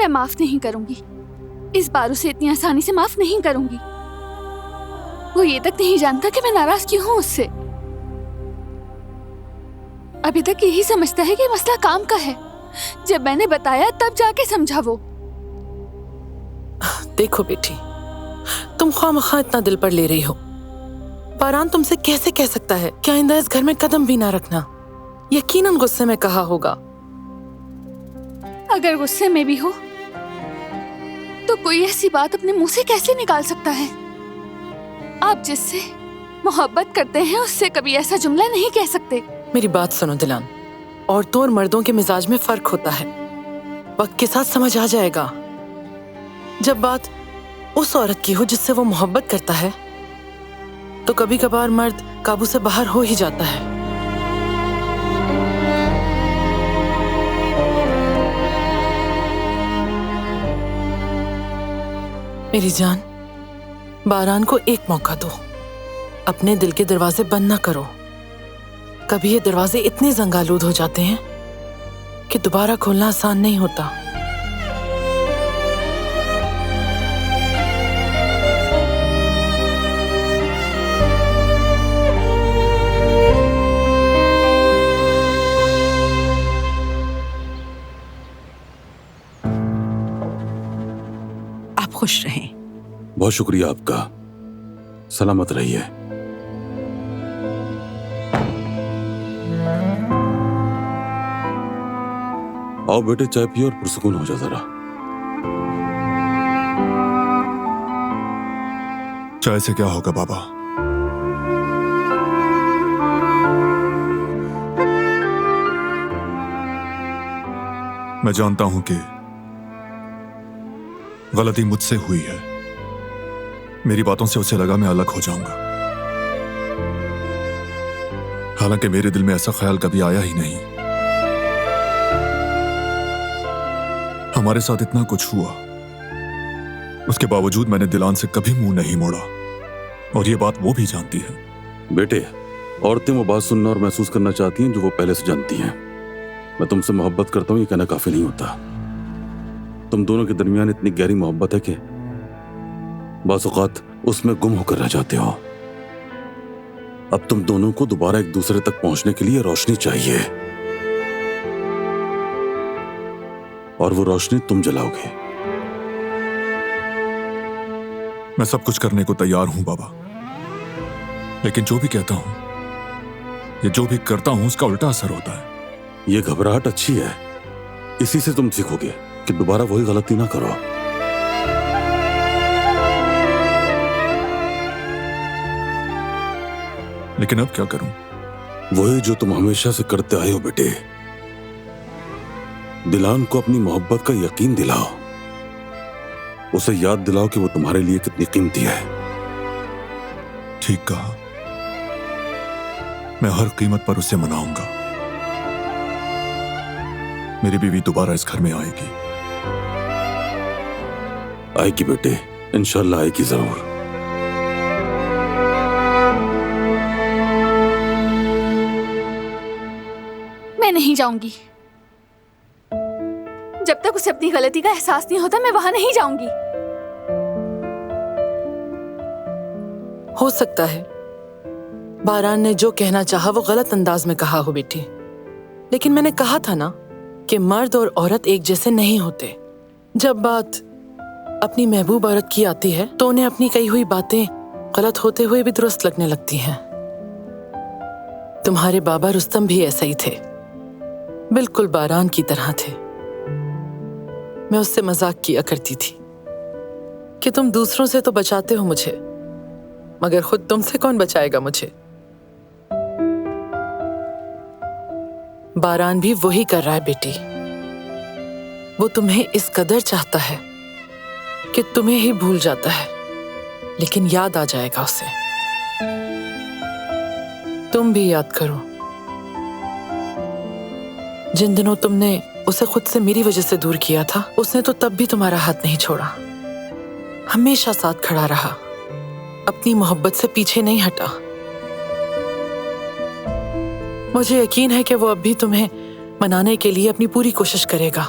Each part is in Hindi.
मैं माफ नहीं करूंगी। इस बार उसे इतनी आसानी से माफ नहीं करूंगी। वो ये तक नहीं जानता कि मैं नाराज क्यों हूं उससे। अभी तक यही समझता है कि मसला काम का है। जब मैंने बताया तब जाके समझा वो। देखो बेटी, तुम ख्वामख्वाह इतना दिल पर ले रही हो। बारान तुमसे कैसे कह सकता है कि आइंदा इस घर में कदम भी ना रखना। यकीनन गुस्से में कहा होगा। अगर गुस्से में भी हो तो कोई ऐसी बात अपने मुंह से कैसे निकाल सकता है? आप जिससे मोहब्बत करते हैं उससे कभी ऐसा जुमला नहीं कह सकते। मेरी बात सुनो दिलान, औरतों और मर्दों के मिजाज में फर्क होता है। वक्त के साथ समझ आ जाएगा। जब बात उस औरत की हो जिससे वो मोहब्बत करता है तो कभी कभार मर्द काबू से बाहर हो ही जाता है। मेरी जान, बारान को एक मौका दो। अपने दिल के दरवाजे बंद ना करो। कभी ये दरवाजे इतने जंगालूद हो जाते हैं कि दोबारा खोलना आसान नहीं होता। आप खुश रहें। बहुत शुक्रिया आपका। सलामत रहिए। आओ बेटे, चाय पियो और पुरसुकून हो जा जरा। चाय से क्या होगा बाबा? मैं जानता हूं कि गलती मुझसे हुई है। मेरी बातों से उसे लगा मैं अलग हो जाऊंगा। हालांकि मेरे दिल में ऐसा ख्याल कभी आया ही नहीं। हमारे साथ इतना कुछ हुआ, उसके बावजूद मैंने दिलान से कभी मुंह नहीं मोड़ा, और ये बात वो भी जानती है। बेटे, औरतें वो बात सुनना और महसूस करना चाहती हैं जो वो पहले से जानती हैं। मैं तुमसे मोहब्बत करता हूं ये कहना काफी नहीं होता। तुम दोनों के दरमियान इतनी गहरी मोहब्बत है कि बाज़ औक़ात उसमें गुम होकर रह जाते हो। अब तुम दोनों को दोबारा एक दूसरे तक पहुंचने के लिए रोशनी चाहिए, और वो रोशनी तुम जलाओगे। मैं सब कुछ करने को तैयार हूं बाबा, लेकिन जो भी कहता हूं, ये जो भी करता हूं, उसका उल्टा असर होता है। ये घबराहट अच्छी है। इसी से तुम सीखोगे कि दोबारा वही गलती ना करो। लेकिन अब क्या करूं? वही जो तुम हमेशा से करते आए हो बेटे। दिलान को अपनी मोहब्बत का यकीन दिलाओ। उसे याद दिलाओ कि वो तुम्हारे लिए कितनी कीमती है। ठीक कहा। मैं हर कीमत पर उसे मनाऊंगा। मेरी बीवी दोबारा इस घर में आएगी। आएगी बेटे, इंशाल्लाह आएगी जरूर। मैं नहीं जाऊंगी। जब तक उसे अपनी गलती का एहसास नहीं होता मैं वहां नहीं जाऊंगी। हो सकता है बारान ने जो कहना चाहा वो गलत अंदाज में कहा हो बेटी, लेकिन मैंने कहा था ना कि मर्द और औरत एक जैसे नहीं होते। जब बात अपनी महबूब औरत की आती है तो उन्हें अपनी कही हुई बातें गलत होते हुए भी दुरुस्त लगने लगती हैं। तुम्हारे बाबा रुस्तम भी ऐसा ही थे, बिल्कुल बारान की तरह थे। मैं उससे मजाक किया करती थी कि तुम दूसरों से तो बचाते हो मुझे, मगर खुद तुमसे कौन बचाएगा मुझे। बारान भी वही कर रहा है बेटी। वो तुम्हें इस कदर चाहता है कि तुम्हें ही भूल जाता है, लेकिन याद आ जाएगा उसे। तुम भी याद करो, जिन दिनों तुमने उसे खुद से मेरी वजह से दूर किया था, उसने तो तब भी तुम्हारा हाथ नहीं छोड़ा। हमेशा साथ खड़ा रहा, अपनी मोहब्बत से पीछे नहीं हटा। मुझे यकीन है कि वो अब भी तुम्हें मनाने के लिए अपनी पूरी कोशिश करेगा।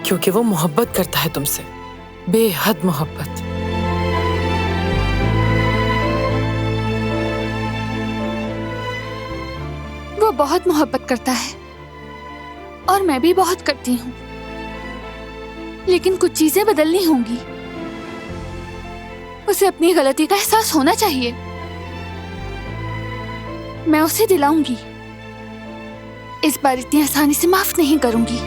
क्योंकि वो मोहब्बत करता है तुमसे, बेहद मोहब्बत। वो बहुत मोहब्बत करता है और मैं भी बहुत करती हूँ, लेकिन कुछ चीजें बदलनी होंगी। उसे अपनी गलती का एहसास होना चाहिए। मैं उसे दिलाऊंगी। इस बार इतनी आसानी से माफ नहीं करूंगी।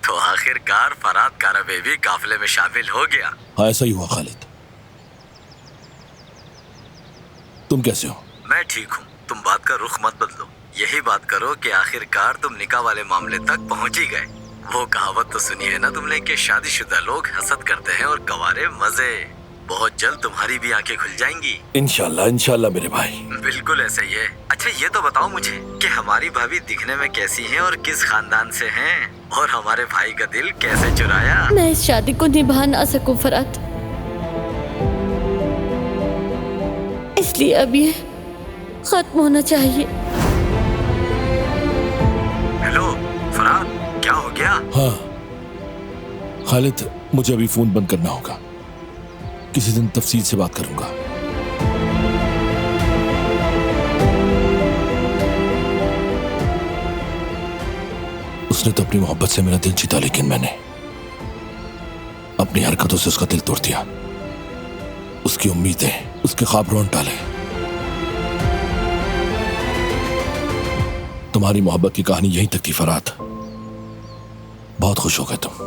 तो आखिरकार फरहाद काराबे भी काफिले में शामिल हो गया। हाँ, ऐसा ही हुआ खालिद। तुम कैसे हो? मैं ठीक हूँ। तुम बात का रुख मत बदलो। यही बात करो कि आखिरकार तुम निकाह वाले मामले तक पहुँच ही गए। वो कहावत तो सुनी है ना तुमने कि शादीशुदा लोग हसद करते हैं और गंवारे मजे। बहुत जल्द तुम्हारी भी आंखें खुल जाएंगी। इंशाल्लाह इंशाल्लाह मेरे भाई। बिल्कुल ऐसा ही है। अच्छा ये तो बताओ मुझे कि हमारी भाभी दिखने में कैसी हैं और किस खानदान से हैं, और हमारे भाई का दिल कैसे चुराया? मैं इस शादी को निभा ना सकूं फरहाद, इसलिए अब ये खत्म होना चाहिए। हेलो फरहाद, क्या हो गया? हाँ खालिद, मुझे अभी फोन बंद करना होगा। किसी दिन तफसील से बात करूंगा। उसने तो अपनी मोहब्बत से मेरा दिल जीता, लेकिन मैंने अपनी हरकतों से उसका दिल तोड़ दिया। उसकी उम्मीदें, उसके ख्वाब रोन डाले। तुम्हारी मोहब्बत की कहानी यहीं तक थी फरहाद। बहुत खुश हो गए तुम।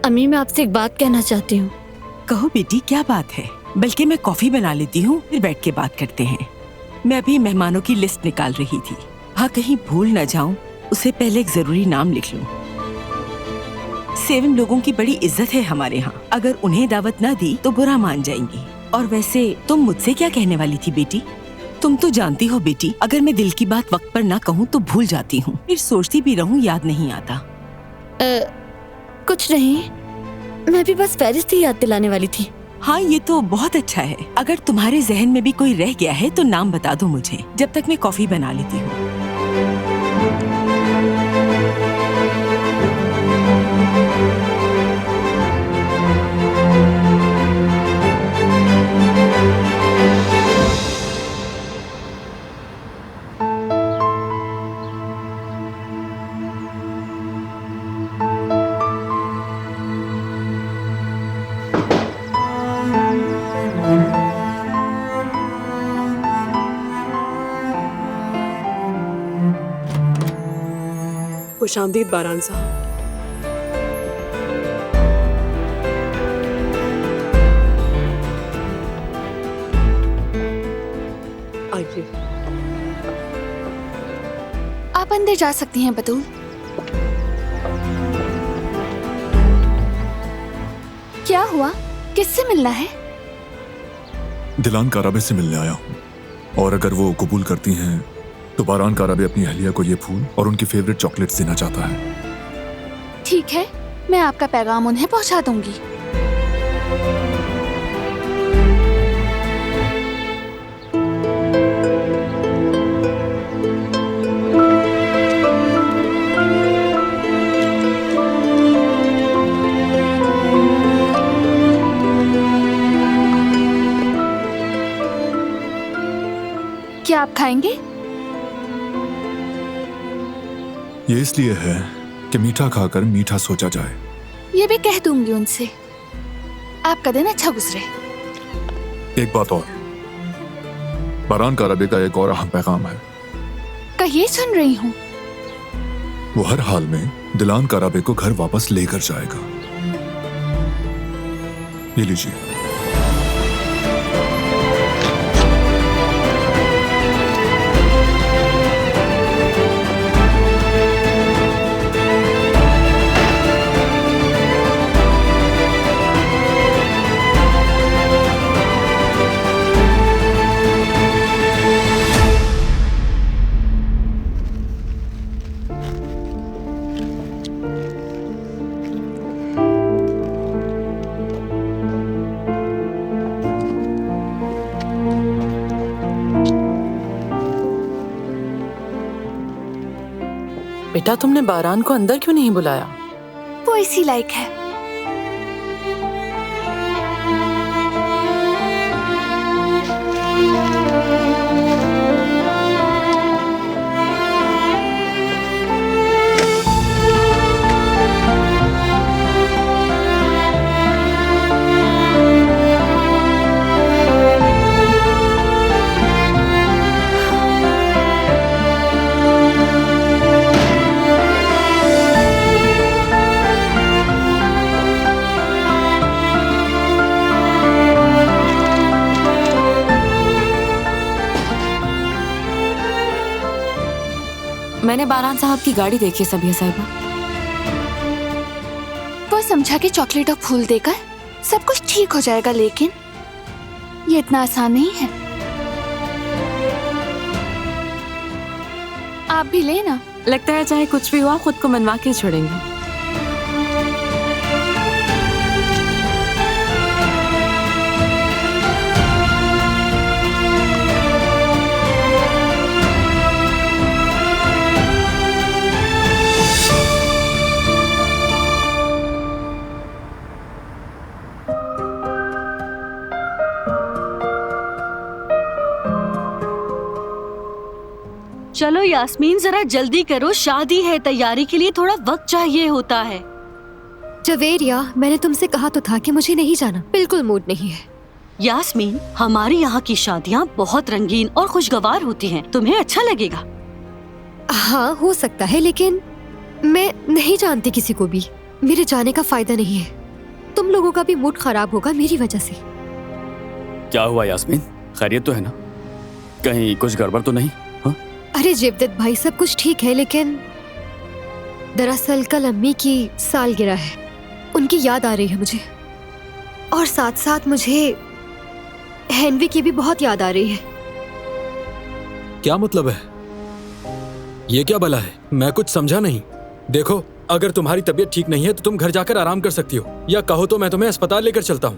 अम्मी, मैं आपसे एक बात कहना चाहती हूँ। कहो बेटी, क्या बात है? बल्कि मैं कॉफी बना लेती हूँ, फिर बैठ के बात करते हैं। मैं अभी मेहमानों की लिस्ट निकाल रही थी। हाँ, कहीं भूल न जाऊं, उससे पहले एक जरूरी नाम लिख लूं। 7 लोगों की बड़ी इज्जत है हमारे यहाँ। अगर उन्हें दावत ना दी तो बुरा मान जाएंगी। और वैसे तुम मुझसे क्या कहने वाली थी बेटी? तुम तो जानती हो बेटी, अगर मैं दिल की बात वक्त पर ना कहूँ तो भूल जाती हूँ, फिर सोचती भी रहूँ, याद नहीं आता। कुछ नहीं, मैं भी बस फेरिस्त ही याद दिलाने वाली थी। हाँ, ये तो बहुत अच्छा है। अगर तुम्हारे जहन में भी कोई रह गया है तो नाम बता दो मुझे, जब तक मैं कॉफी बना लेती हूँ। खुशामदीद बारान साहब। आइए। आप अंदर जा सकती हैं बतूल। क्या हुआ? किससे मिलना है? दिलान काराबे से मिलने आया हूँ, और अगर वो कबूल करती हैं तो बारान काराबे अपनी अहलिया को ये फूल और उनकी फेवरेट चॉकलेट्स देना चाहता है। ठीक है, मैं आपका पैगाम उन्हें पहुंचा दूंगी। क्या आप खाएंगे? ये इसलिए है कि मीठा खाकर मीठा सोचा जाए। ये भी कह दूंगी उनसे। आपका दिन अच्छा गुजरे। एक बात और, बारान काराबे का एक और अहम पैगाम है। कहिए, सुन रही हूँ। वो हर हाल में दिलान काराबे को घर वापस लेकर जाएगा। ये लीजिए। बेटा तुमने बारान को अंदर क्यों नहीं बुलाया? वो इसी लायक है। मैंने बारान साहब की गाड़ी देखी है सबिया साहिबा। वो समझा कि चॉकलेट और फूल देकर सब कुछ ठीक हो जाएगा, लेकिन ये इतना आसान नहीं है। आप भी लेना। लगता है चाहे कुछ भी हुआ खुद को मनवा के छोड़ेंगे। चलो यास्मीन जरा जल्दी करो, शादी है, तैयारी के लिए थोड़ा वक्त चाहिए होता है। जवेरिया, मैंने तुमसे कहा तो था कि मुझे नहीं जाना, बिल्कुल मूड नहीं है। यास्मीन, हमारे यहाँ की शादियाँ बहुत रंगीन और खुशगवार होती हैं, तुम्हें अच्छा लगेगा। हाँ हो सकता है, लेकिन मैं नहीं जानती किसी को भी। मेरे जाने का फायदा नहीं है। तुम लोगों का भी मूड खराब होगा मेरी वजह से। क्या हुआ यास्मीन, खैरियत तो है ना? कहीं कुछ गड़बड़ तो नहीं? अरे जेवदत भाई, सब कुछ ठीक है, लेकिन दरअसल कल अम्मी की सालगिरह है, उनकी याद आ रही है मुझे, और साथ साथ मुझे हेनवी की भी बहुत याद आ रही है। क्या मतलब है? ये क्या भला है? मैं कुछ समझा नहीं। देखो, अगर तुम्हारी तबीयत ठीक नहीं है तो तुम घर जाकर आराम कर सकती हो, या कहो तो मैं तुम्हें अस्पताल लेकर चलता हूँ।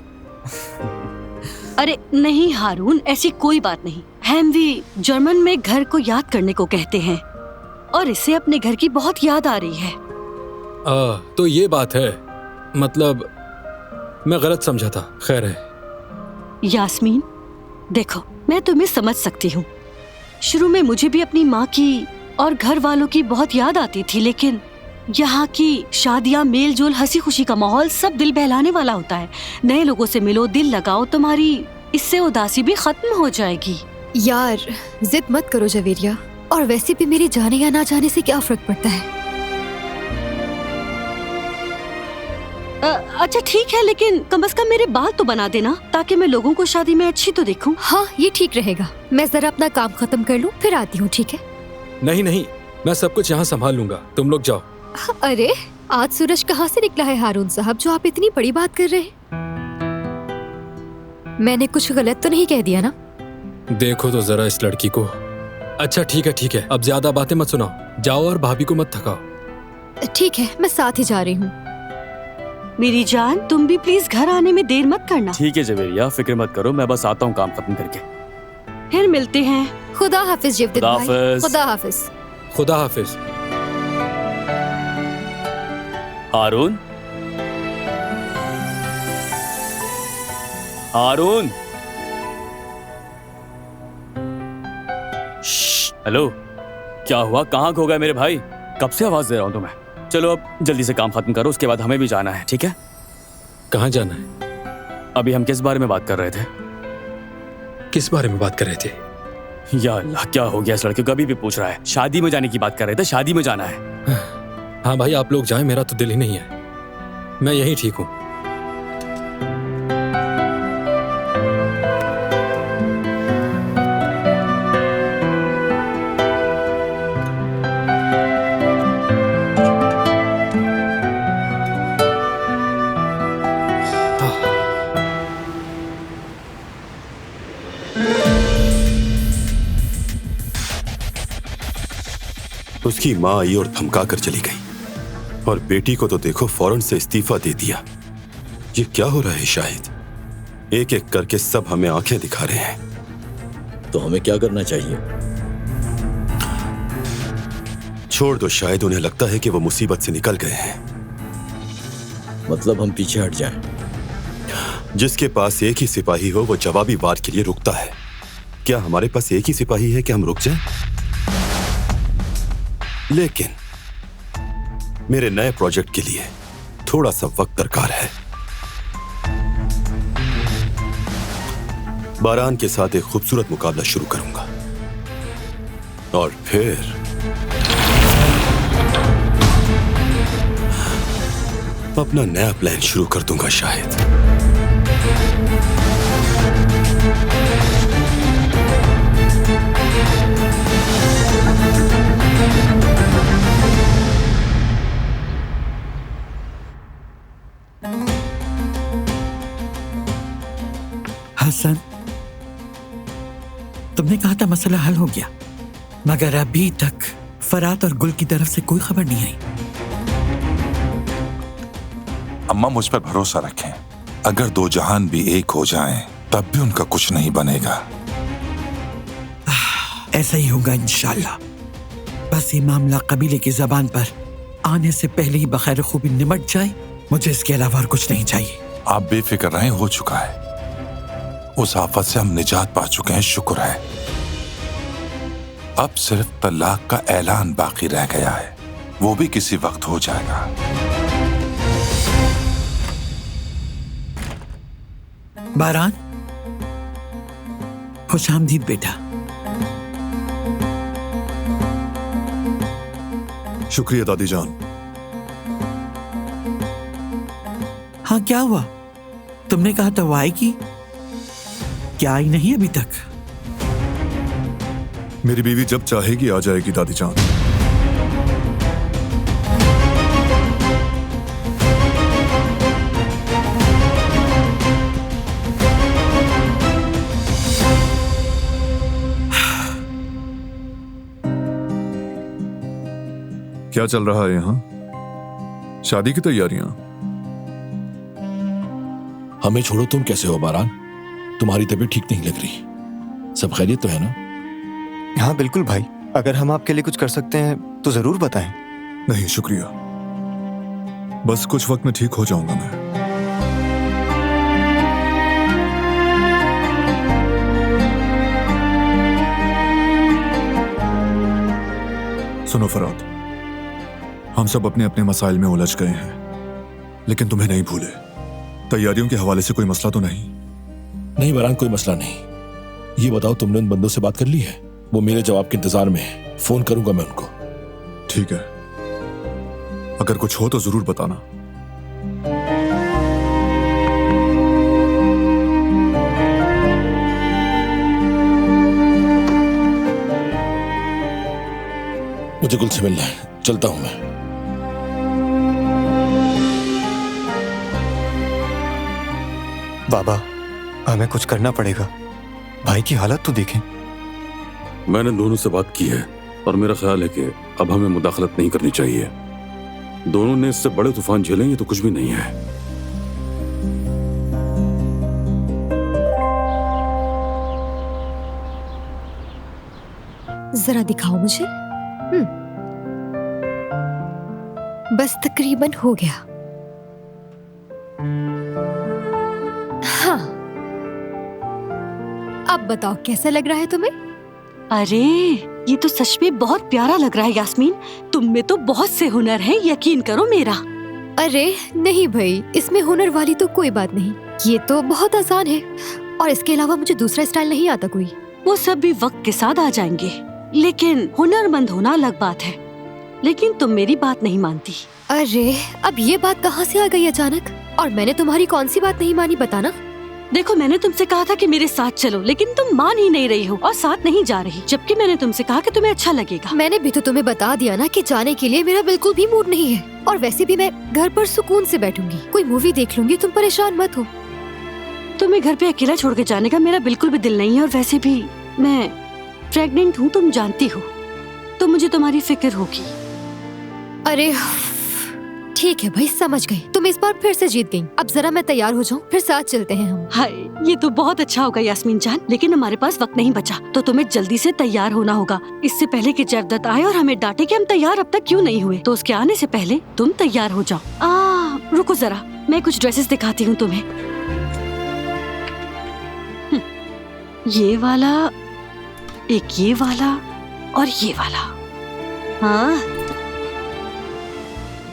अरे नहीं हारून, ऐसी कोई बात नहीं। हेनवी जर्मन में घर को याद करने को कहते हैं, और इसे अपने घर की बहुत याद आ रही है। तो ये बात है। मतलब मैं गलत समझा था। खैर है। यास्मीन देखो, मैं तुम्हें समझ सकती हूँ। शुरू में मुझे भी अपनी माँ की और घर वालों की बहुत याद आती थी, लेकिन यहाँ की शादियाँ, मेल जोल, हंसी खुशी का माहौल सब दिल बहलाने वाला होता है। नए लोगों से मिलो, दिल लगाओ, तुम्हारी इससे उदासी भी खत्म हो जाएगी। यार जिद मत करो जवेरिया, और वैसे भी मेरे जाने या ना जाने से क्या फर्क पड़ता है। अच्छा ठीक है, लेकिन कम से कम मेरे बाल तो बना देना, ताकि मैं लोगों को शादी में अच्छी तो दिखूं। हाँ ये ठीक रहेगा। मैं जरा अपना काम खत्म कर लूं, फिर आती हूँ, ठीक है? नहीं नहीं, मैं सब कुछ यहाँ संभाल लूंगा, तुम लोग जाओ। अरे आज सूरज कहाँ से निकला है हारून साहब, जो आप इतनी बड़ी बात कर रहे हैं? मैंने कुछ गलत तो नहीं कह दिया ना? देखो तो जरा इस लड़की को। अच्छा ठीक है, अब ज्यादा बातें मत सुनाओ, जाओ और भाभी को मत थकाओ। ठीक है, मैं साथ ही जा रही हूँ। मेरी जान, तुम भी प्लीज घर आने में देर मत करना। ठीक है जवेरिया, फिक्र मत करो, मैं बस आता हूँ काम खत्म करके। फिर मिलते हैं। खुदा हाफिज जेवदत भाई। खुदा हाफिज। खुदा हाफिज। हारून, हारून, हेलो, क्या हुआ? कहाँ खो गए मेरे भाई? कब से आवाज दे रहा हूँ तुम्हें। चलो अब जल्दी से काम खत्म करो, उसके बाद हमें भी जाना है, ठीक है? कहाँ जाना है? अभी हम किस बारे में बात कर रहे थे? किस बारे में बात कर रहे थे? या अल्लाह, क्या हो गया इस लड़के को? कभी भी पूछ रहा है। शादी में जाने की बात कर रहे थे, शादी में जाना है। हाँ भाई, आप लोग जाएं, मेरा तो दिल ही नहीं है, मैं यहीं ठीक हूँ। उसकी माँ आई और धमका कर चली गई, और बेटी को तो देखो फौरन से इस्तीफा दे दिया। ये क्या हो रहा है शाहिद? एक एक करके सब हमें आंखें दिखा रहे हैं। तो हमें क्या करना चाहिए? छोड़ दो, शायद उन्हें लगता है कि वो मुसीबत से निकल गए हैं। मतलब हम पीछे हट जाएं? जिसके पास एक ही सिपाही हो वो जवाबी वार के लिए रुकता है। क्या हमारे पास एक ही सिपाही है कि हम रुक जाएं? लेकिन मेरे नए प्रोजेक्ट के लिए थोड़ा सा वक्त दरकार है। बारान के साथ एक खूबसूरत मुकाबला शुरू करूंगा और फिर अपना नया प्लान शुरू कर दूंगा शायद। हसन, तुमने कहा था मसला हल हो गया, मगर अभी तक फरात और गुल की तरफ से कोई खबर नहीं आई। अम्मा मुझ पर भरोसा रखें, अगर दो जहान भी एक हो जाएं, तब भी उनका कुछ नहीं बनेगा। ऐसा ही होगा इंशाल्लाह। बस ये मामला कबीले की जबान पर आने से पहले ही बखैर खूबी निमट जाए, मुझे इसके अलावा और कुछ नहीं चाहिए। आप बेफिक्र रहें, हो चुका है। उस आफत से हम निजात पा चुके हैं, शुक्र है। अब सिर्फ तलाक का ऐलान बाकी रह गया है, वो भी किसी वक्त हो जाएगा। बारान, खुश आमदीद बेटा। शुक्रिया दादी जान। हाँ, क्या हुआ? तुमने कहा था वो आएगी, क्या आई नहीं अभी तक? मेरी बीवी जब चाहेगी आ जाएगी दादी जान। क्या चल रहा है यहाँ? शादी की तैयारियां? हमें छोड़ो, तुम कैसे हो बारान? तुम्हारी तबीयत ठीक नहीं लग रही। सब खैरियत तो है ना? हाँ बिल्कुल भाई, अगर हम आपके लिए कुछ कर सकते हैं तो जरूर बताएं। नहीं शुक्रिया, बस कुछ वक्त में ठीक हो जाऊंगा मैं। सुनो फराद, हम सब अपने अपने मसाइल में उलझ गए हैं, लेकिन तुम्हें नहीं भूले। तैयारियों के हवाले से कोई मसला तो नहीं? नहीं बारान, कोई मसला नहीं। ये बताओ, तुमने उन बंदों से बात कर ली है? वो मेरे जवाब के इंतजार में है, फोन करूंगा मैं उनको। ठीक है, अगर कुछ हो तो जरूर बताना। मुझे गुल से मिलना है, चलता हूं मैं। बाबा, हमें कुछ करना पड़ेगा। भाई की हालत तो देखें। मैंने दोनों से बात की है और मेरा ख्याल है कि अब हमें मुदाखलत नहीं करनी चाहिए। दोनों ने इससे बड़े तूफान झेले, ये तो कुछ भी नहीं है। जरा दिखाओ मुझे। बस तकरीबन हो गया। हाँ, अब बताओ कैसा लग रहा है तुम्हें? अरे ये तो सच में बहुत प्यारा लग रहा है यास्मीन। तुम में तो बहुत से हुनर हैं, यकीन करो मेरा। अरे नहीं भाई, इसमें हुनर वाली तो कोई बात नहीं, ये तो बहुत आसान है। और इसके अलावा मुझे दूसरा स्टाइल नहीं आता कोई। वो सब भी वक्त के साथ आ जाएंगे, लेकिन हुनरमंद होना अलग बात है। लेकिन तुम मेरी बात नहीं मानती। अरे अब ये बात कहाँ से आ गई अचानक? और मैंने तुम्हारी कौन सी बात नहीं मानी, बताना। देखो, मैंने तुमसे कहा था कि मेरे साथ चलो, लेकिन तुम मान ही नहीं रही हो और साथ नहीं जा रही, जबकि मैंने तुमसे कहा कि तुम्हें अच्छा लगेगा। मैंने भी तो तुम्हें बता दिया ना कि जाने के लिए मेरा बिल्कुल भी मूड नहीं है। और वैसे भी मैं घर पर सुकून से बैठूंगी, कोई मूवी देख लूंगी, तुम परेशान मत हो। तुम्हें घर पे अकेला छोड़ के जाने का मेरा बिल्कुल भी दिल नहीं है। और वैसे भी मैं प्रेग्नेंट हूँ, तुम जानती हो, तो मुझे तुम्हारी फिक्र होगी। अरे ठीक है भाई, समझ गई। तुम इस बार फिर से जीत गई। अब जरा मैं तैयार हो जाऊँ, फिर साथ चलते हैं हम। हाय, ये तो बहुत अच्छा होगा यास्मीन जान, लेकिन हमारे पास वक्त नहीं बचा, तो तुम्हें जल्दी से तैयार होना होगा, इससे पहले कि जयदत्त आए और हमें डांटे कि हम तैयार अब तक क्यों नहीं हुए। तो उसके आने से पहले तुम तैयार हो जाओ। रुको जरा, मैं कुछ ड्रेसेस दिखाती हूँ तुम्हें। ये वाला, एक ये वाला और ये वाला। हाँ,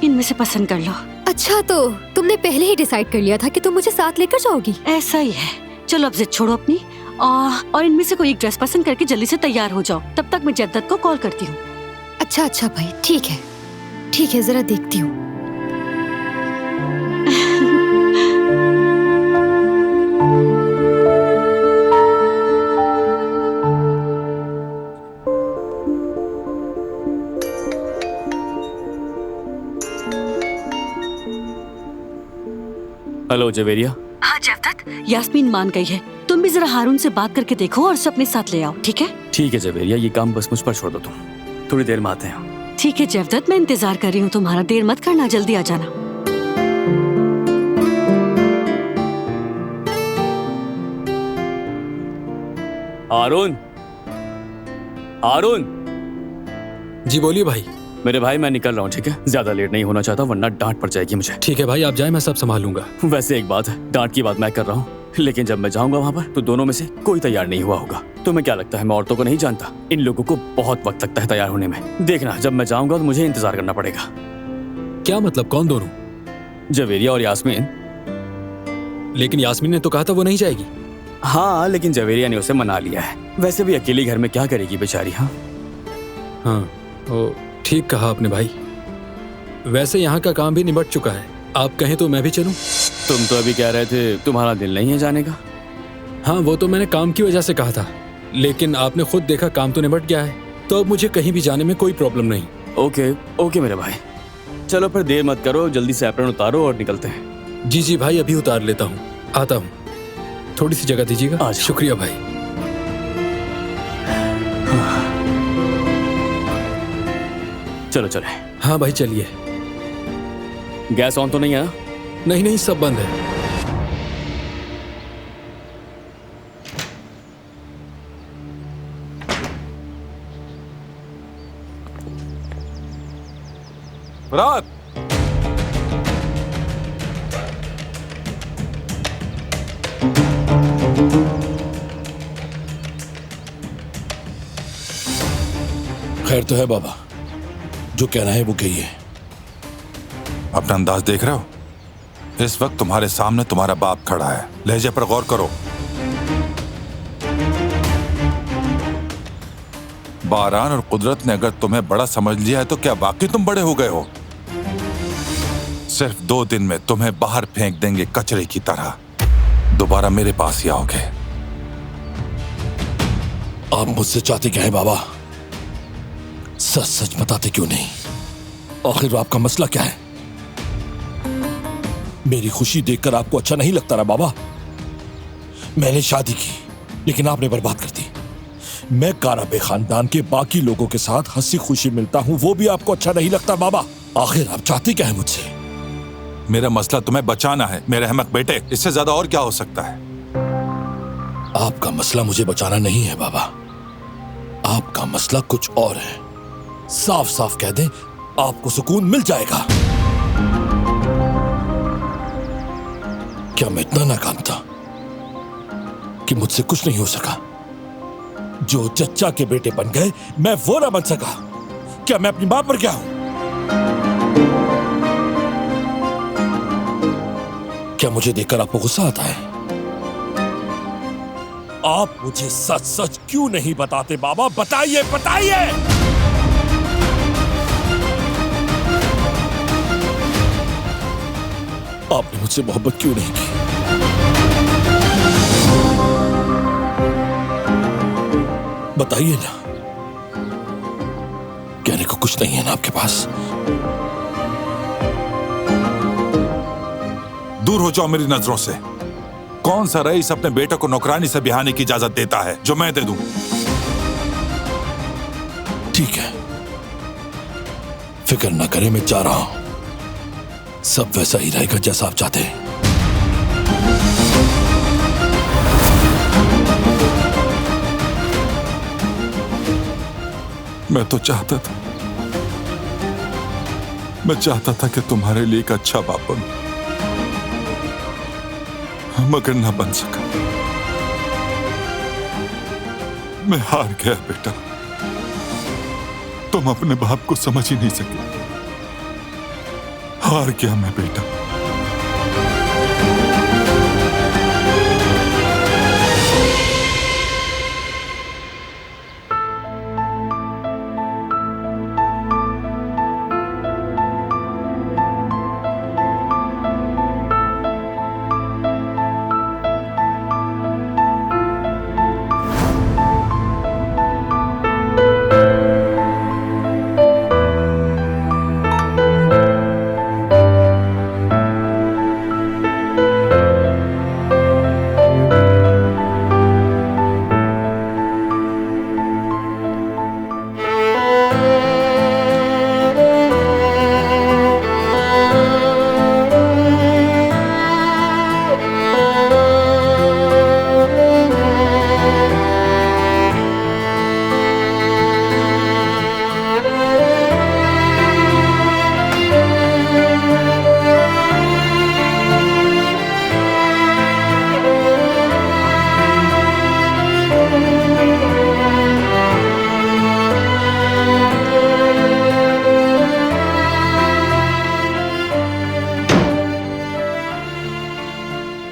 इनमें से पसंद कर लो। अच्छा, तो तुमने पहले ही डिसाइड कर लिया था कि तुम मुझे साथ लेकर जाओगी? ऐसा ही है। चलो अब जिद छोड़ो अपनी, और इनमें से कोई एक ड्रेस पसंद करके जल्दी से तैयार हो जाओ। तब तक मैं जयदत्त को कॉल करती हूँ। अच्छा भाई, ठीक है, जरा देखती हूँ। हेलो जवेरिया। हाँ जयदत्त, यास्मीन मान गई है। तुम भी जरा हारून से बात करके देखो और उसे अपने साथ ले आओ, ठीक है? ठीक है जवेरिया, ये काम बस मुझ पर छोड़ दो तुम। थोड़ी देर में आते हैं। ठीक है जयदत्त, मैं इंतजार कर रही हूँ तुम्हारा। देर मत करना, जल्दी आ जाना। हारून, हारून। जी बोलिए भाई। मेरे भाई मैं निकल रहा हूँ, ठीक है? ज्यादा लेट नहीं होना चाहता वरना डांट पड़ जाएगी मुझे। ठीक है भाई, आप जाए, मैं सब संभालूंगा। वैसे एक बात है, डांट की बात मैं कर रहा हूँ, लेकिन जब मैं जाऊंगा वहाँ पर तो दोनों में से कोई तैयार नहीं हुआ होगा। तुम्हें क्या लगता है मैं औरतों को नहीं जानता? इन लोगों को बहुत वक्त लगता है तैयार होने में। देखना, जब मैं जाऊंगा तो मुझे इंतजार करना पड़ेगा। क्या मतलब, कौन दोनों? जवेरिया और यास्मीन। लेकिन यास्मीन ने तो कहा था वो नहीं जाएगी। हाँ, लेकिन जवेरिया ने उसे मना लिया है। वैसे भी अकेली घर में क्या करेगी बेचारी। हाँ, वो ठीक कहा आपने भाई। वैसे यहाँ का काम भी निबट चुका है, आप कहें तो मैं भी चलूं? तुम तो अभी कह रहे थे तुम्हारा दिल नहीं है जाने का। हाँ, वो तो मैंने काम की वजह से कहा था, लेकिन आपने खुद देखा काम तो निबट गया है, तो अब मुझे कहीं भी जाने में कोई प्रॉब्लम नहीं। ओके मेरे भाई, चलो फिर देर मत करो, जल्दी से एप्रन उतारो और निकलते हैं। जी भाई, अभी उतार लेता हूँ, आता हूँ। थोड़ी सी जगह दीजिएगा। शुक्रिया भाई। चलो चले। हाँ भाई चलिए। गैस ऑन तो नहीं है ना? नहीं, सब बंद है। रात खैर तो है बाबा, जो कहना है वो कहिए। अपना अंदाज देख रहे हो? इस वक्त तुम्हारे सामने तुम्हारा बाप खड़ा है, लहजे पर गौर करो। बारान और कुदरत ने अगर तुम्हें बड़ा समझ लिया है तो क्या वाकई तुम बड़े हो गए हो? सिर्फ 2 दिन में तुम्हें बाहर फेंक देंगे कचरे की तरह, दोबारा मेरे पास ही आओगे। आप मुझसे चाहते क्या है बाबा? सच बताते क्यों नहीं? आखिर आपका मसला क्या है? मेरी खुशी देखकर आपको अच्छा नहीं लगता ना बाबा? मैंने शादी की लेकिन आपने बर्बाद कर दी। मैं काराबे खानदान के बाकी लोगों के साथ हंसी खुशी मिलता हूं, वो भी आपको अच्छा नहीं लगता बाबा? आखिर आप चाहते क्या है मुझसे? मेरा मसला तुम्हें बचाना है मेरे अहमक बेटे, इससे ज्यादा और क्या हो सकता है? आपका मसला मुझे बचाना नहीं है बाबा, आपका मसला कुछ और है। साफ साफ कह दें, आपको सुकून मिल जाएगा। क्या मैं इतना नाकाम था कि मुझसे कुछ नहीं हो सका? जो चच्चा के बेटे बन गए मैं वो ना बन सका? क्या मैं अपनी बात पर क्या हूं? क्या मुझे देखकर आपको गुस्सा आता है? आप मुझे सच सच क्यों नहीं बताते बाबा? बताइए बताइए। आपने मुझसे मोहब्बत क्यों नहीं की? बताइए ना। कहने को कुछ नहीं है ना आपके पास? दूर हो जाओ मेरी नजरों से। कौन सा रईस अपने बेटे को नौकरानी से बिहाने की इजाजत देता है जो मैं दे दूं? ठीक है, फिक्र न करें, मैं जा रहा हूं। सब वैसा ही रहेगा जैसा आप चाहते हैं। मैं तो चाहता था, मैं चाहता था कि तुम्हारे लिए एक अच्छा बाप बनूं, मगर ना बन सका। मैं हार गया बेटा। तुम अपने बाप को समझ ही नहीं सके। हार गया मैं बेटा।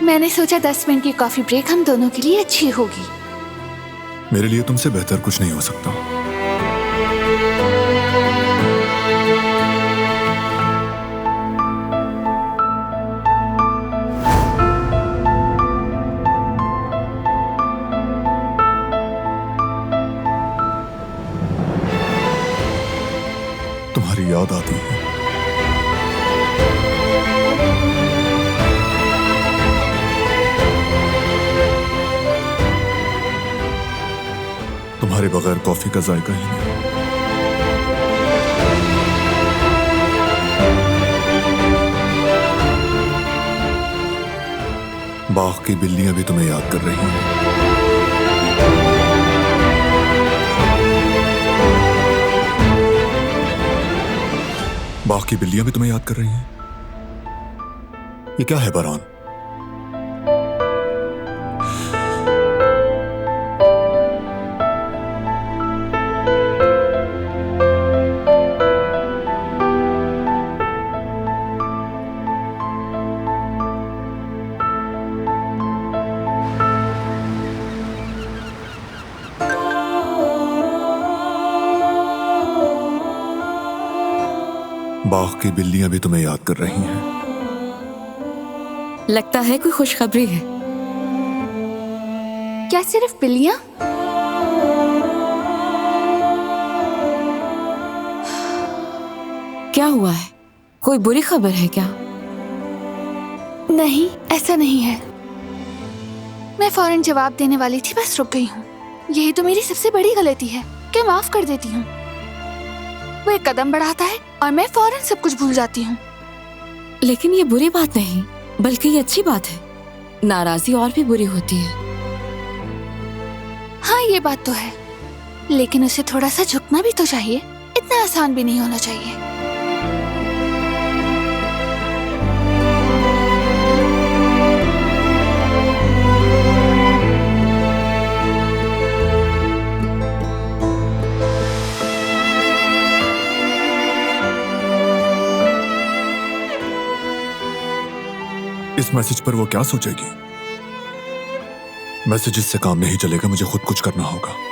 मैंने सोचा 10 मिनट की कॉफी ब्रेक हम दोनों के लिए अच्छी होगी। मेरे लिए तुमसे बेहतर कुछ नहीं हो सकता। तुम्हारी याद आती है। तुम्हारे बगैर कॉफी का जायका ही नहीं। बाग की बिल्लियां भी तुम्हें याद कर रही हैं। बाग की बिल्लियां भी तुम्हें याद कर रही हैं। ये क्या है बारान? बाग की बिल्लियां भी तुम्हें याद कर रही हैं। लगता है कोई खुशखबरी है। क्या सिर्फ बिल्लियां? क्या हुआ है? कोई बुरी खबर है क्या? नहीं, ऐसा नहीं है। मैं फौरन जवाब देने वाली थी, बस रुक गई हूँ। यही तो मेरी सबसे बड़ी गलती है कि माफ कर देती हूँ। वो एक कदम बढ़ाता है और मैं फौरन सब कुछ भूल जाती हूँ। लेकिन ये बुरी बात नहीं, बल्कि ये अच्छी बात है। नाराजगी और भी बुरी होती है। हाँ, ये बात तो है, लेकिन उसे थोड़ा सा झुकना भी तो चाहिए। इतना आसान भी नहीं होना चाहिए। इस मैसेज पर वो क्या सोचेगी? मैसेजेस से काम नहीं चलेगा, मुझे खुद कुछ करना होगा।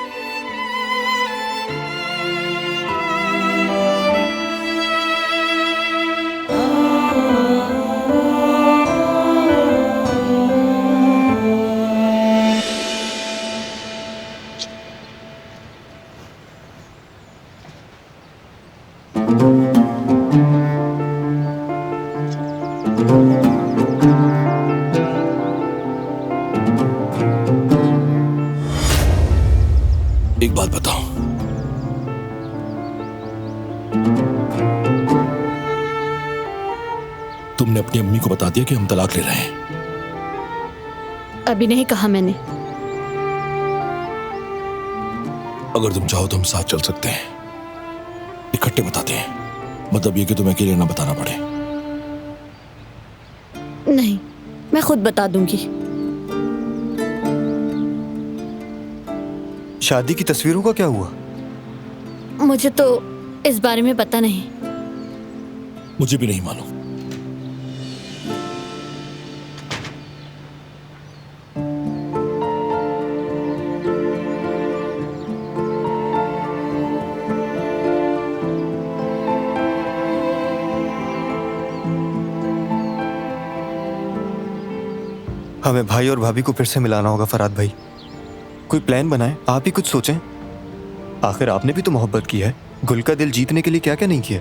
एक बात बताओ, तुमने अपनी अम्मी को बता दिया कि हम तलाक ले रहे हैं? अभी नहीं कहा मैंने। अगर तुम चाहो तो हम साथ चल सकते हैं, इकट्ठे बताते हैं। मतलब ये कि तुम्हें अकेले ना बताना पड़े। नहीं, मैं खुद बता दूंगी। शादी की तस्वीरों का क्या हुआ? मुझे तो इस बारे में पता नहीं। मुझे भी नहीं मालूम। हमें भाई और भाभी को फिर से मिलाना होगा फरहाद भाई। कोई प्लान बनाएं, आप ही कुछ सोचें। आखिर आपने भी तो मोहब्बत की है, गुल का दिल जीतने के लिए क्या क्या नहीं किया।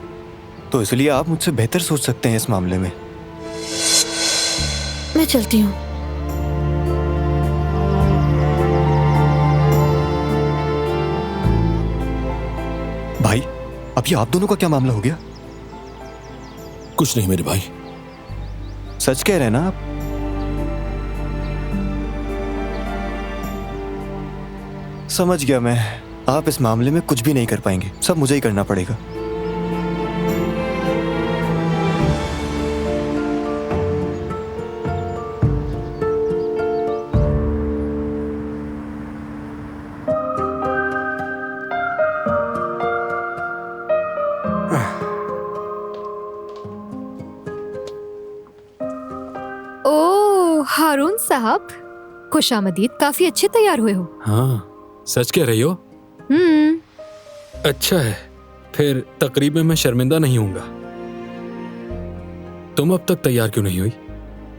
तो इसलिए आप मुझसे बेहतर सोच सकते हैं इस मामले में। मैं चलती हूँ। भाई, अभी आप दोनों का क्या मामला हो गया? कुछ नहीं मेरे भाई। सच कह रहे हैं ना आप? समझ गया मैं। आप इस मामले में कुछ भी नहीं कर पाएंगे, सब मुझे ही करना पड़ेगा। ओ हारून साहब, खुशामदीद। काफी अच्छे तैयार हुए हो। हाँ, सच कह रही हो? अच्छा है, फिर तकरीब में मैं शर्मिंदा नहीं होऊंगा। तुम अब तक तैयार क्यों नहीं हुई?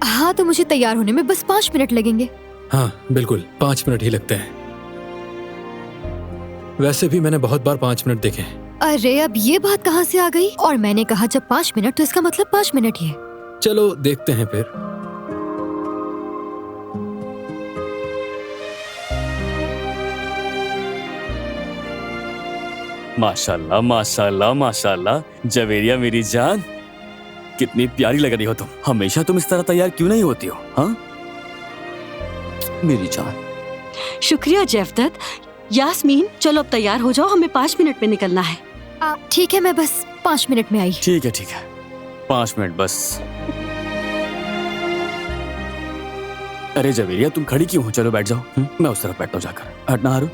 हाँ, तो मुझे तैयार होने में बस 5 मिनट लगेंगे। हाँ बिल्कुल, 5 मिनट ही लगते हैं। वैसे भी मैंने बहुत बार 5 मिनट देखे हैं। अरे अब ये बात कहाँ से आ गई? और मैंने कहा जब 5 मिनट तो इसका मतलब 5 मिनट ही है। चलो देखते हैं फिर। माशाल्लाह माशाल्लाह माशाल्लाह। जवेरिया मेरी जान, कितनी प्यारी लग रही हो तुम। हमेशा तुम इस तरह तैयार क्यों नहीं होती हो? हाँ मेरी जान। शुक्रिया जेवदत। यास्मीन, चलो अब तैयार हो जाओ, हमें 5 मिनट में निकलना है। ठीक है, मैं बस 5 मिनट में आई। ठीक है 5 मिनट बस। अरे जवेरिया, तुम खड़ी क्यों हो? चलो बैठ जाओ। मैं उस तरफ बैठता हूँ जाकर। हटना हारू।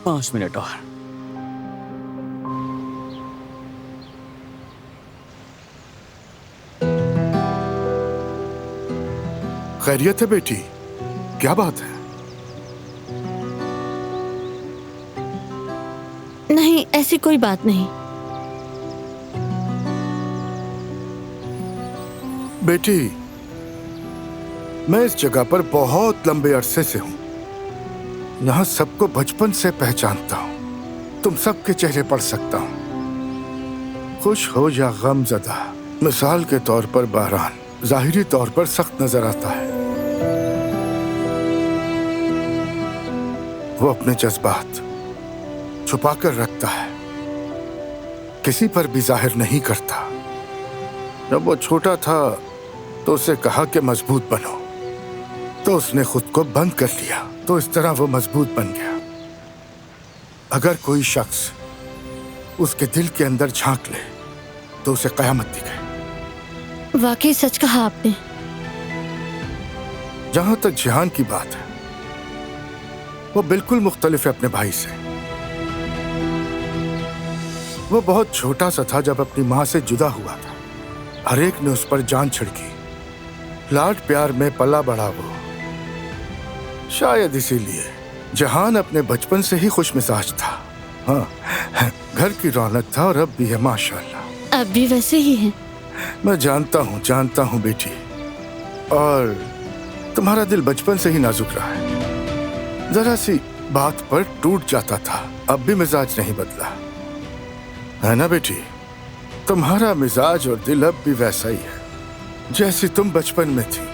5 मिनट और। खैरियत है बेटी? क्या बात है? नहीं, ऐसी कोई बात नहीं। बेटी, मैं इस जगह पर बहुत लंबे अरसे से हूं। यहाँ सबको बचपन से पहचानता हूँ। तुम सबके चेहरे पढ़ सकता हूँ, खुश हो या गमज़दा। मिसाल के तौर पर बारान जाहिरी तौर पर सख्त नजर आता है। वो अपने जज्बात छुपाकर रखता है, किसी पर भी जाहिर नहीं करता। जब वो छोटा था तो उसे कहा कि मजबूत बनो, तो उसने खुद को बंद कर लिया, तो इस तरह वो मजबूत बन गया। अगर कोई शख्स उसके दिल के अंदर झांक ले तो उसे कयामत दिखे। वाकई सच कहा आपने। जहां तक जिहान की बात है, वो बिल्कुल मुख्तलिफ है अपने भाई से। वो बहुत छोटा सा था जब अपनी माँ से जुदा हुआ था। हर एक ने उस पर जान छिड़की, लाड प्यार में पला बढ़ा वो। शायद इसीलिए जहान अपने बचपन से ही खुश मिजाज था। हाँ, घर की रौनक था और अब भी है माशाल्लाह। अब भी वैसे ही है। मैं जानता हूँ बेटी। और तुम्हारा दिल बचपन से ही नाजुक रहा है। जरा सी बात पर टूट जाता था, अब भी मिजाज नहीं बदला है ना बेटी? तुम्हारा मिजाज और दिल अब भी वैसा ही है जैसी तुम बचपन में थी।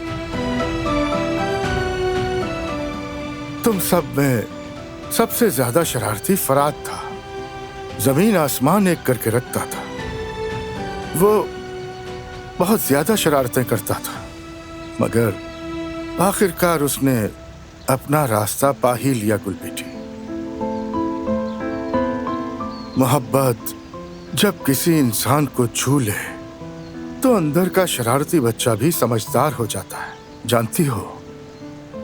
तुम सब में सबसे ज्यादा शरारती फराद था, जमीन आसमान एक करके रखता था। वो बहुत ज्यादा शरारतें करता था, मगर आखिरकार उसने अपना रास्ता पा ही लिया। गुल बेटी, मोहब्बत जब किसी इंसान को छू ले तो अंदर का शरारती बच्चा भी समझदार हो जाता है। जानती हो,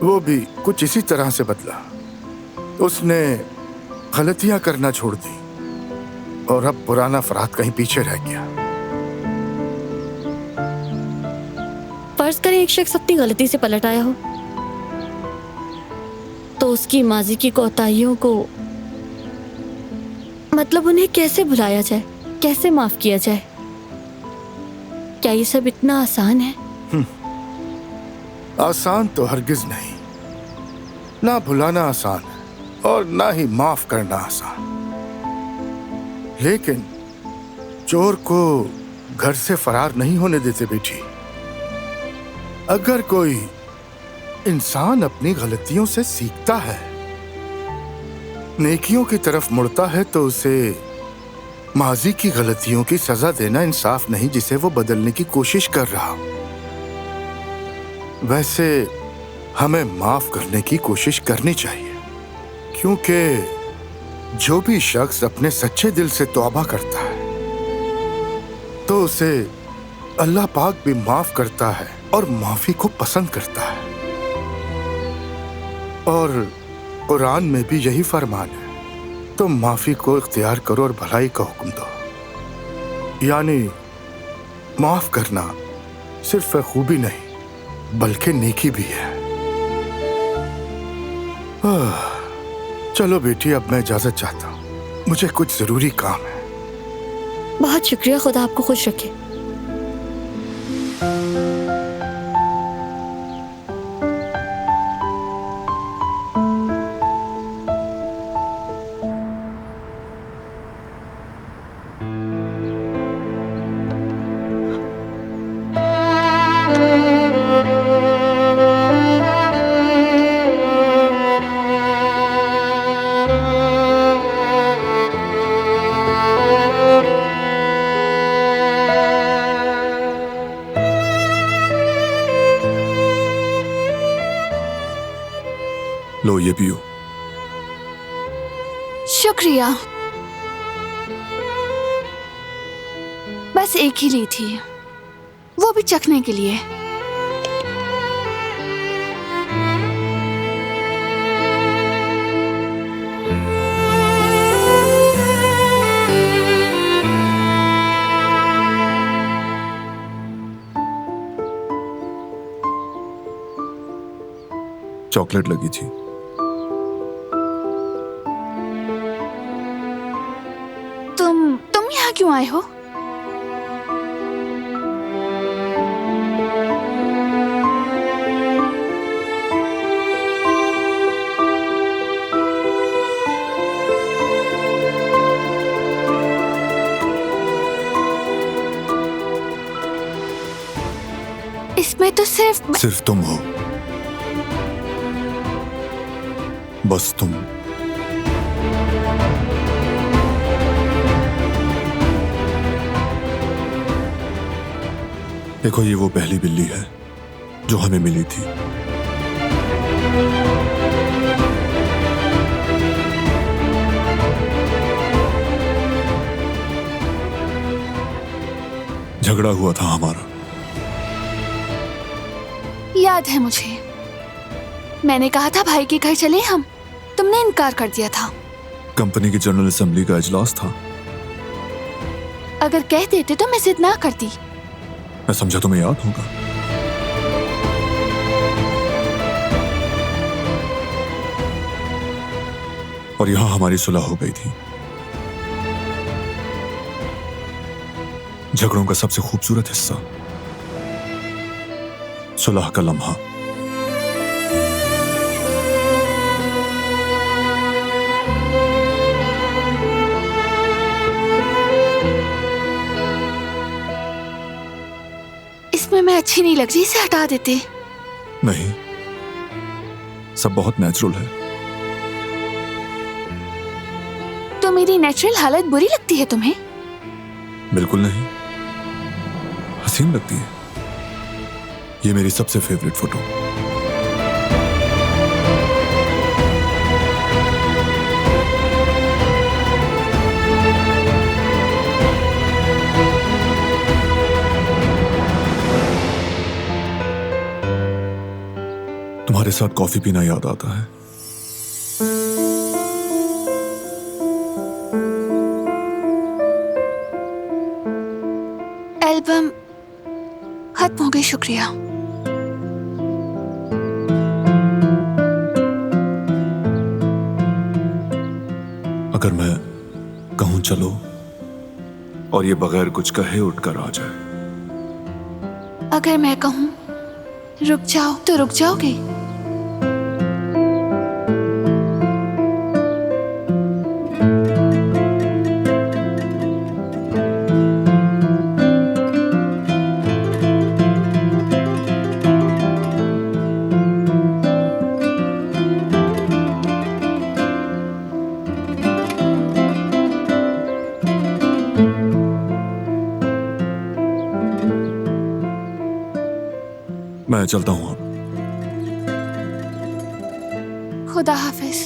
वो भी कुछ इसी तरह से बदला। उसने गलतियां करना छोड़ दी और अब पुराना फराद कहीं पीछे रह गया। फर्ज करें एक शख्स अपनी गलती से पलट आया हो, तो उसकी माजी की कोताहियों को, मतलब उन्हें कैसे भुलाया जाए, कैसे माफ किया जाए? क्या ये सब इतना आसान है? आसान तो हरगिज नहीं। ना भुलाना आसान है और ना ही माफ करना आसान। लेकिन चोर को घर से फरार नहीं होने देते बेटी। अगर कोई इंसान अपनी गलतियों से सीखता है, नेकियों की तरफ मुड़ता है, तो उसे माजी की गलतियों की सजा देना इंसाफ नहीं जिसे वो बदलने की कोशिश कर रहा। वैसे हमें माफ करने की कोशिश करनी चाहिए, क्योंकि जो भी शख्स अपने सच्चे दिल से तौबा करता है तो उसे अल्लाह पाक भी माफ करता है और माफी को पसंद करता है। और कुरान में भी यही फरमान है, तुम माफी को इख्तियार करो और भलाई का हुक्म दो। यानी माफ करना सिर्फ खूबी नहीं बल्कि नेकी भी है। चलो बेटी, अब मैं इजाजत चाहता हूँ, मुझे कुछ जरूरी काम है। बहुत शुक्रिया, खुदा आपको खुश रखे। लो ये पियो। शुक्रिया। बस एक ही ली थी, वो भी चखने के लिए। चॉकलेट लगी थी। तुम यहाँ क्यों आए हो? इसमें तो सिर्फ तुम हो, बस तुम। देखो, ये वो पहली बिल्ली है जो हमें मिली थी। झगड़ा हुआ था हमारा। याद है मुझे, मैंने कहा था भाई के घर चले हम, तुमने इनकार कर दिया था। कंपनी की जनरल असेंबली का इजलास था। अगर कह देते तो मैं जिद ना करती। मैं समझा तुम्हें याद होगा। और यहां हमारी सुलह हो गई थी। झगड़ों का सबसे खूबसूरत हिस्सा सुलह का लम्हा। इसमें मैं अच्छी नहीं लग रही, इसे हटा देते। नहीं, सब बहुत नेचुरल है। तो मेरी नेचुरल हालत बुरी लगती है तुम्हें? बिल्कुल नहीं। हसीन लगती है। ये मेरी सबसे फेवरेट फोटो। तुम्हारे साथ कॉफी पीना याद आता है। एल्बम खत्म हो गई, शुक्रिया। अगर मैं कहूं चलो और ये बगैर कुछ कहे उठकर आ जाए, अगर मैं कहूं रुक जाओ तो रुक जाओगे? मैं चलता हूं अब। खुदा हाफिज।